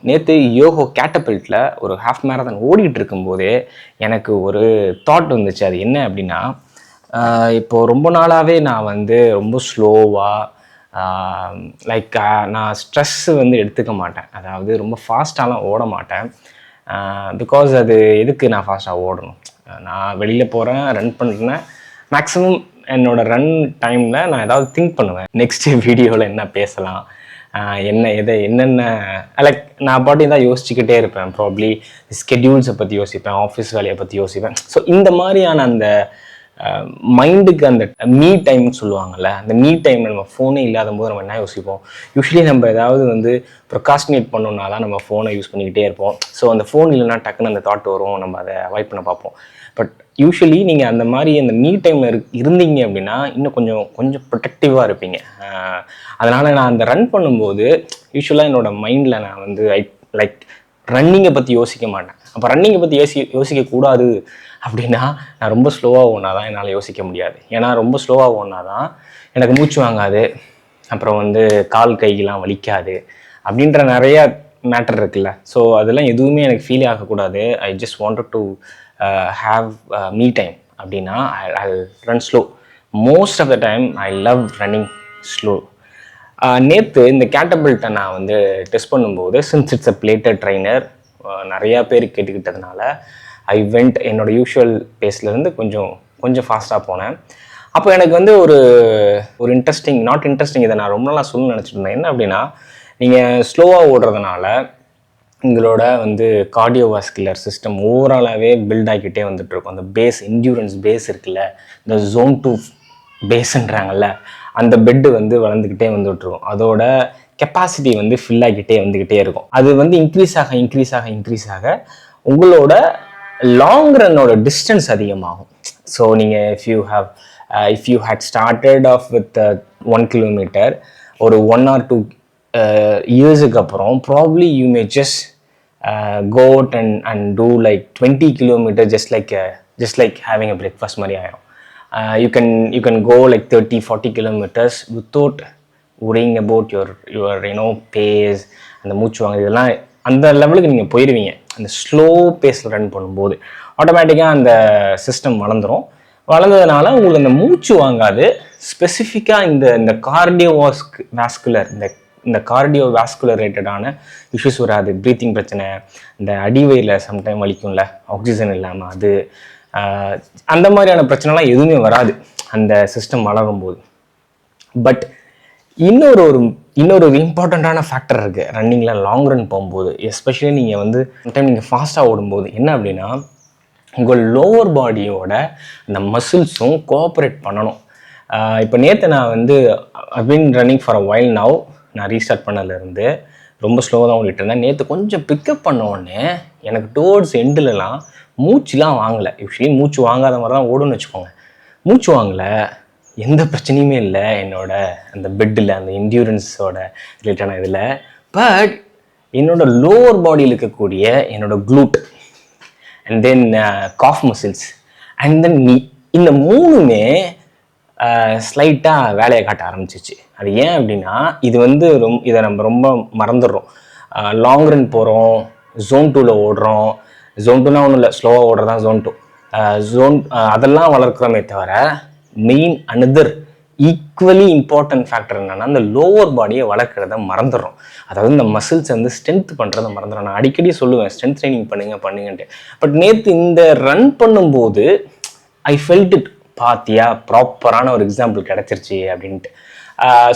நேற்று யோகோ கேட்டபில்ட்டில் ஒரு half marathon ஓடிட்டு இருக்கும்போதே எனக்கு ஒரு தாட் வந்துச்சு. அது என்ன அப்படின்னா, இப்போது ரொம்ப நாளாகவே நான் வந்து ரொம்ப ஸ்லோவாக லைக் நான் ஸ்ட்ரெஸ்ஸு வந்து எடுத்துக்க மாட்டேன். அதாவது ரொம்ப ஃபாஸ்ட்டாலாம் ஓட மாட்டேன். பிகாஸ் அது எதுக்கு நான் ஃபாஸ்ட்டாக ஓடணும்? நான் வெளியில் போகிறேன், ரன் பண்ணுறேன். மேக்ஸிமம் என்னோடய ரன் டைமில் நான் ஏதாவது திங்க் பண்ணுவேன். நெக்ஸ்ட்டு வீடியோவில் என்ன பேசலாம், என்னென்ன லைக் நான் பாட்டி தான் யோசிச்சுக்கிட்டே இருப்பேன். ப்ராப்ளி ஸ்கெட்யூல்ஸை பற்றி யோசிப்பேன், ஆஃபீஸ் வேலையை பற்றி யோசிப்பேன். ஸோ இந்த மாதிரியான அந்த மைண்டுக்கு அந்த மீ டைம்னு சொல்லுவாங்கள்ல, அந்த மீ டைமில் நம்ம ஃபோனே இல்லாத போது நம்ம என்ன யோசிப்போம்? யூஸ்வலி நம்ம ஏதாவது வந்து ப்ரொகாஸ்டினேட் பண்ணோம்னா தான் நம்ம ஃபோனை யூஸ் பண்ணிக்கிட்டே இருப்போம். ஸோ அந்த ஃபோன் இல்லைன்னா டக்குன்னு அந்த தாட் வரும், நம்ம அதை அவாய்ட் பண்ண பார்ப்போம். பட் யூஸ்வலி நீங்கள் அந்த மாதிரி அந்த மீ டைமில் இருந்தீங்க அப்படின்னா இன்னும் கொஞ்சம் ப்ரொடெக்டிவாக இருப்பீங்க. அதனால் நான் அந்த ரன் பண்ணும்போது யூஸ்வலாக என்னோடய மைண்டில் நான் வந்து லைக் ரன்னிங்கை பற்றி யோசிக்க மாட்டேன். அப்போ ரன்னிங்கை பற்றி யோசிக்கக்கூடாது அப்படின்னா நான் ரொம்ப ஸ்லோவாக ஓடினா தான் என்னால் யோசிக்க முடியாது. ஏன்னா ரொம்ப ஸ்லோவாக ஓடினா தான் எனக்கு மூச்சு வாங்காது, அப்புறம் வந்து கால் கையெல்லாம் வலிக்காது அப்படின்ற நிறையா மேட்டர் இருக்குல்ல. ஸோ அதெல்லாம் எதுவுமே எனக்கு ஃபீல் ஆகக்கூடாது. I just wanted to have me time அப்படின்னா I run slow. Most of the time I love running slow. நேற்று இந்த கேட்டபில்ட்டை நான் வந்து டெஸ்ட் பண்ணும்போது, since it's a plated trainer, நிறையா பேர் கேட்டுக்கிட்டதுனால ஐ வெண்ட் என்னோட யூஷுவல் பேஸ்லேருந்து கொஞ்சம் ஃபாஸ்ட்டாக போனேன். அப்போ எனக்கு வந்து ஒரு இன்ட்ரெஸ்டிங் இதை நான் ரொம்ப நாளாக சொல்லணும்னு நினச்சிட்டு இருந்தேன். என்ன அப்படின்னா, நீங்கள் ஸ்லோவாக ஓடுறதுனால உங்களோட வந்து கார்டியோவாஸ்குலர் சிஸ்டம் ஓவராலாகவே பில்ட் ஆகிக்கிட்டே வந்துட்டுருக்கும். அந்த என்டியூரன்ஸ் பேஸ் இருக்குல்ல, இந்த ஜோன் 2 பேஸுன்றாங்கல்ல, அந்த பெட்டு வந்து வளர்ந்துக்கிட்டே வந்துட்டுருக்கும். அதோட கெப்பாசிட்டி வந்து ஃபில் ஆகிக்கிட்டே வந்துக்கிட்டே இருக்கும். அது வந்து இன்க்ரீஸ் ஆக உங்களோட லாங் ரன்னோட டிஸ்டன்ஸ் அதிகமாகும். ஸோ நீங்கள் if you had started off with 1 kilometre ஒரு 1 or 2 இயர்ஸுக்கு அப்புறம் probably you may just go out and do like 20 kilometers just like having a breakfast மாதிரி ஆயிரும். You can go like 30-40 kilometers without worrying about your pace, அந்த மூச்சு வாங்க இதெல்லாம் அந்த லெவலுக்கு நீங்கள் போயிடுவீங்க. அந்த ஸ்லோ பேஸில் ரன் பண்ணும்போது ஆட்டோமேட்டிக்காக அந்த சிஸ்டம் வளர்ந்ததுனால உங்களுக்கு அந்த மூச்சு வாங்காது. ஸ்பெசிஃபிக்காக இந்த கார்டியோவாஸ்குலர் இந்த கார்டியோவாஸ்குலரேட்டடான இஷ்யூஸ் வராது. ப்ரீத்திங் பிரச்சனை, இந்த அடிவயிறில் சம்டைம் வலிக்கும்ல, ஆக்சிஜன் இல்லாமல் அது அந்த மாதிரியான பிரச்சனைலாம் எதுவுமே வராது அந்த சிஸ்டம் வளரும்போது. பட் இன்னொரு இம்பார்ட்டண்ட்டான ஃபேக்டர் இருக்குது ரன்னிங்கில், லாங் ரன் போகும்போது. எஸ்பெஷலி நீங்கள் வந்து சம்டைம் நீங்கள் ஃபாஸ்ட்டாக ஓடும்போது என்ன அப்படின்னா, உங்கள் லோவர் பாடியோட அந்த மசில்ஸும் கோஆப்ரேட் பண்ணணும். இப்போ நேற்று நான் வந்து I been running for a while now. நான் ரீஸ்டார்ட் பண்ணதுலேருந்து ரொம்ப ஸ்லோவாக தான் ஓடிட்டு இருந்தேன். நேற்று கொஞ்சம் பிக்கப் பண்ண உடனே எனக்கு டுவோர்ட்ஸ் எண்டுலலாம் மூச்சுலாம் வாங்கலை. யூஸ்வலி மூச்சு வாங்காத மாதிரி தான் ஓடுன்னு வச்சுக்கோங்க. மூச்சு வாங்கலை, எந்த பிரச்சனையுமே இல்லை என்னோட அந்த பெட்டில், அந்த என்டியூரன்ஸோட ரிலேட்டான இதில். பட் என்னோட லோவர் பாடியில் இருக்கக்கூடிய என்னோட glute and then cough muscles and then நீ, இந்த மூணுமே ஸ்லைட்டாக வேலையை காட்ட ஆரம்பிச்சிச்சு. அது ஏன் அப்படின்னா, இது வந்து இதை நம்ம ரொம்ப மறந்துடுறோம். லாங் ரன் போகிறோம், ஜோன் 2ல் ஓடுறோம். ஜோன் 2னா ஒன்றும் இல்லை, ஸ்லோவாக ஓடுறதான் ஜோன் 2. அதெல்லாம் வளர்க்குறோமே தவிர main another equally important factor என்னென்னா, அந்த லோவர் பாடியை வளர்க்குறத மறந்துடுறோம். அதாவது இந்த மசில்ஸை வந்து ஸ்ட்ரென்த் பண்ணுறதை மறந்துடுறோம். நான் அடிக்கடி சொல்லுவேன், ஸ்ட்ரென்த் ட்ரைனிங் பண்ணுங்கன்ட்டு. பட் நேற்று இந்த ரன் பண்ணும்போது ஐ ஃபெல்ட் இட். பாத்தியா, ப்ராப்பரான ஒரு எக்ஸாம்பிள் கிடச்சிருச்சு அப்படின்ட்டு.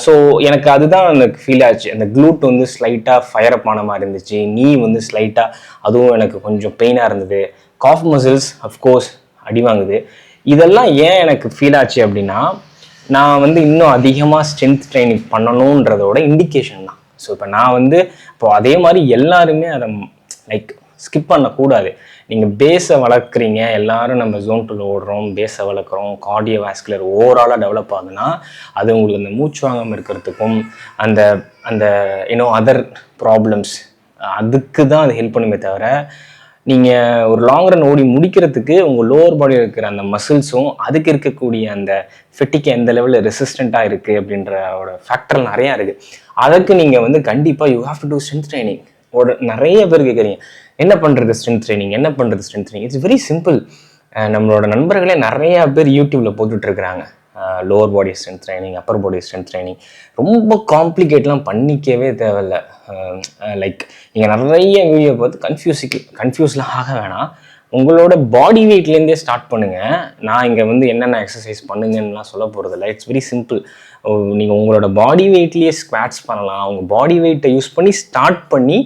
ஸோ எனக்கு அதுதான் எனக்கு ஃபீல் ஆச்சு. அந்த க்ளூட் வந்து ஸ்லைட்டாக ஃபயர் அப் ஆன மாதிரி இருந்துச்சு. நீ வந்து ஸ்லைட்டாக அதுவும் எனக்கு கொஞ்சம் பெயினாக இருந்தது. காஃப் மசில்ஸ் அஃப்கோர்ஸ் அடி வாங்குது. இதெல்லாம் ஏன் எனக்கு ஃபீல் ஆச்சு அப்படின்னா, நான் வந்து இன்னும் அதிகமாக ஸ்ட்ரென்த் ட்ரைனிங் பண்ணணுன்றதோட இண்டிகேஷன் தான். ஸோ இப்போ நான் வந்து அதே மாதிரி எல்லாருமே அதை லைக் ஸ்கிப் பண்ணக்கூடாது. நீங்கள் பேஸை வளர்க்குறீங்க, எல்லோரும் நம்ம ஜோன் 2ல் ஓடுறோம், பேஸை வளர்க்குறோம், கார்டியோவாஸ்குலர் ஓவராலாக டெவலப் ஆகுதுன்னா அது உங்களுக்கு அந்த மூச்சு வாங்காமல் இருக்கிறதுக்கும் அந்த அதர் ப்ராப்ளம்ஸ் அதுக்கு தான் அது ஹெல்ப் பண்ணுமே தவிர, நீங்கள் ஒரு லாங் ரன் ஓடி முடிக்கிறதுக்கு உங்கள் லோவர் பாடியில் இருக்கிற அந்த மசில்ஸும் அதுக்கு இருக்கக்கூடிய அந்த ஃபெட்டிக்கு எந்த லெவலில் ரெசிஸ்டண்ட்டாக இருக்குது அப்படின்ற ஃபேக்டர் நிறையா இருக்குது. அதுக்கு நீங்கள் வந்து கண்டிப்பாக you have to do strength training. நிறைய பேர் கேட்குறீங்க என்ன பண்ணுறது ஸ்ட்ரென்த் ட்ரைனிங், என்ன பண்ணுறது strength training. It's very simple. நம்மளோட நண்பர்களே நிறைய பேர் யூடியூப்பில் போட்டுட்ருக்குறாங்க. Lower body strength training, upper body strength training. ரொம்ப காம்ப்ளிகேட்லாம் பண்ணிக்கவே தேவையில்லை. லைக் நீங்கள் நிறைய வீடியோ பார்த்து கன்ஃபியூஸ்லாம் ஆக வேணாம். உங்களோட பாடி வெயிட்லேருந்தே ஸ்டார்ட் பண்ணுங்கள். நான் இங்கே வந்து என்னென்ன எக்ஸசைஸ் பண்ணுங்கன்னுலாம் சொல்ல போகிறதில்ல. It's very simple. நீங்கள் உங்களோட பாடி வெயிட்லேயே ஸ்குவாட்ஸ் பண்ணலாம். உங்கள் பாடி வெயிட்டை யூஸ் பண்ணி ஸ்டார்ட் பண்ணி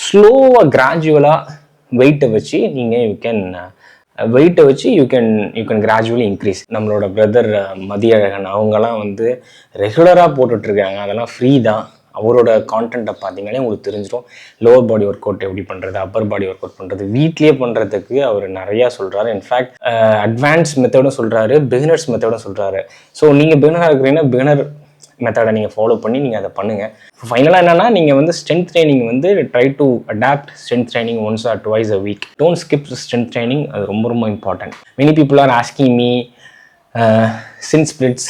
ஸ்லோவாக கிராஜுவலாக வெயிட்டை வச்சு நீங்கள் யூ கேன் கிராஜுவலி இன்க்ரீஸ். நம்மளோட பிரதர் மதியழகன் அவங்கெல்லாம் வந்து ரெகுலராக போட்டுட்ருக்காங்க. அதெல்லாம் ஃப்ரீ தான். அவரோட கான்டென்ட்டை பார்த்தீங்கன்னா உங்களுக்கு தெரிஞ்சிடும். லோவர் பாடி ஒர்க் அவுட் எப்படி பண்ணுறது, அப்பர் பாடி ஒர்க் அவுட் பண்ணுறது, வீட்லேயே பண்ணுறதுக்கு அவர் நிறையா சொல்கிறாரு. இன்ஃபேக்ட் அட்வான்ஸ் மெத்தடும் சொல்கிறாரு, பிகினர்ஸ் மெத்தடும் சொல்கிறாரு. ஸோ நீங்கள் பிகினராக இருக்கிறீங்கன்னா பிகினர் மெத்தடை நீங்கள் ஃபாலோ பண்ணி நீங்கள் அதை பண்ணுங்கள். ஃபைனலாக என்னென்னா நீங்கள் வந்து ஸ்ட்ரென்த் ட்ரைனிங் வந்து try to adapt strength training once or twice a week. Don't skip strength training. அது ரொம்ப ரொம்ப important. Many people are asking me shin splints,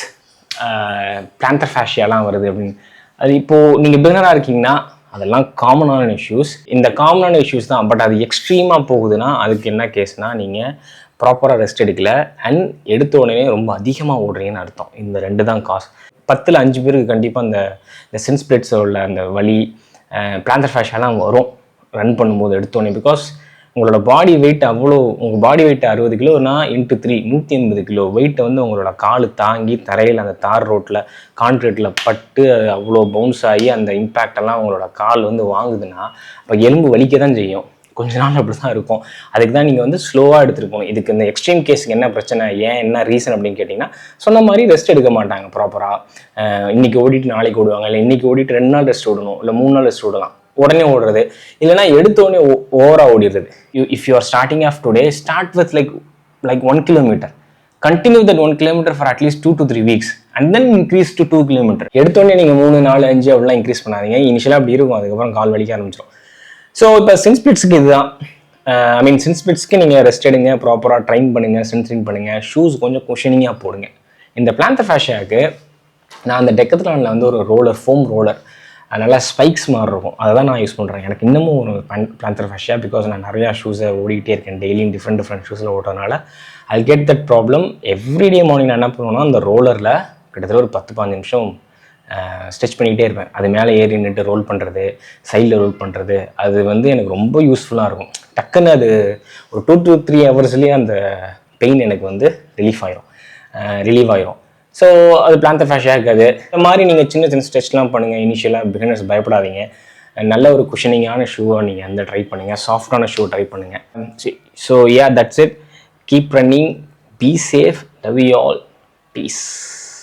plantar ஃபேஷியாலாம் வருது அப்படின்னு. அது இப்போது நீங்கள் பிகினராக இருக்கீங்கன்னா அதெல்லாம் காமனான இஷ்யூஸ். இந்த காமனான இஷ்யூஸ் தான். பட் அது எக்ஸ்ட்ரீமாக போகுதுன்னா அதுக்கு என்ன கேஸ்னால் நீங்கள் ப்ராப்பராக ரெஸ்ட் எடுக்கல அண்ட் எடுத்த உடனே ரொம்ப அதிகமாக ஓடுறீங்கன்னு அர்த்தம். இந்த 2 தான் காஸ். 10ல் 5 பேருக்கு கண்டிப்பாக இந்த சின் ஸ்பிளிட்ஸில் உள்ள அந்த வலி, பிளான்டர் ஃபேஷியாலாம் வரும் ரன் பண்ணும்போது எடுத்தோடனே. பிகாஸ் உங்களோட பாடி வெயிட் உங்கள் பாடி வெயிட் 60 கிலோனா இன்ட்டு 3 180 கிலோ வெயிட்டை வந்து உங்களோட கால் தாங்கி தரையில் அந்த தார் ரோட்டில் கான்க்ரீட்டில் பட்டு அவ்வளோ பவுன்ஸ் ஆகி அந்த இம்பேக்டெல்லாம் உங்களோட கால் வந்து வாங்குதுன்னா அப்போ எலும்பு வலிக்க தான் செய்யும். கொஞ்ச நாள் அப்படி தான் இருக்கும். அதுக்கு தான் நீங்கள் வந்து ஸ்லோவாக எடுத்துகிட்டு போகணும். இதுக்கு இந்த எக்ஸ்ட்ரீம் கேஸுக்கு என்ன பிரச்சனை, என்ன ரீசன் அப்படின்னு கேட்டிங்கன்னா சொன்ன மாதிரி ரெஸ்ட் எடுக்க மாட்டாங்க ப்ராப்பராக. இன்றைக்கி ஓடிட்டு நாளைக்கு ஓடுவாங்க, இல்லை இன்றைக்கி ஓடிட்டு 2 நாள் ரெஸ்ட் ஓடணும், இல்லை 3 நாள் ரெஸ்ட் ஓடலாம், உடனே ஓடுறது, இல்லைனா எடுத்தோடனே ஓவராக ஓடிடுறது. If you are starting off today, start with like 1 kilometer. Continue that 1 kilometer for at least 2 to 3 weeks and then increase to 2 kilometer. எடுத்தோடனே நீங்கள் 3, 4, 5 அப்படிலாம் இன்க்ரீஸ் பண்ணாதீங்க. இனிஷியலாக அப்படி இருக்கும், அதுக்கப்புறம் கால் வலிக்க ஆரம்பிச்சிடும். ஸோ இப்போ சின் ஸ்பிளிட்ஸ்க்கு இதுதான். சின் ஸ்பிளிட்ஸ்க்கு நீங்கள் ரெஸ்ட் எடுங்க, ப்ராப்பராக ட்ரைன் பண்ணுங்கள், ஸ்ட்ரென்த் ட்ரைன் பண்ணுங்கள், ஷூஸ் கொஞ்சம் குஷனிங்காக போடுங்க. இந்த பிளான்டர் ஃபேஷியாவுக்கு நான் அந்த டெக்கத்லானில் வந்து ஒரு ஃபோம் ரோலர் நல்லா ஸ்பைக்ஸ் மாதிரி இருக்கும், அதை தான் நான் யூஸ் பண்ணுறேன். எனக்கு இன்னமும் ஒரு பிளான்டர் ஃபேஷியா, பிகாஸ் நான் நிறையா ஷூஸை ஓடிக்கிட்டே இருக்கேன், டெய்லியும் டிஃப்ரெண்ட் ஷூஸில் ஓடுறதுனால I get that problem. Everyday morning நான் என்ன பண்ணுவேன்னா அந்த ரோலரில் கிட்டத்தட்ட ஒரு 10-15 நிமிஷம் ஸ்ட்ரெச் பண்ணிக்கிட்டே இருப்பேன். அது மேலே ஏறி நின்று ரோல் பண்ணுறது, சைடில் ரோல் பண்ணுறது, அது வந்து எனக்கு ரொம்ப யூஸ்ஃபுல்லாக இருக்கும். டக்குன்னு அது ஒரு 2 to 3 ஹவர்ஸ்லேயே அந்த பெயின் எனக்கு வந்து ரிலீவ் ஆயிரும். ஸோ அது பிளான்டர் ஃபேஷியா இருக்காது. இந்த மாதிரி நீங்கள் சின்ன ஸ்ட்ரெச்லாம் பண்ணுங்கள். இனிஷியலாக பிகினர்ஸ் பயப்படாதீங்க. நல்ல ஒரு குஷனிங்கான ஷூவை நீங்கள் அந்த ட்ரை பண்ணுங்கள், சாஃப்டான ஷூ ட்ரை பண்ணுங்கள். So that's it. Keep running, be safe, love you all, piece.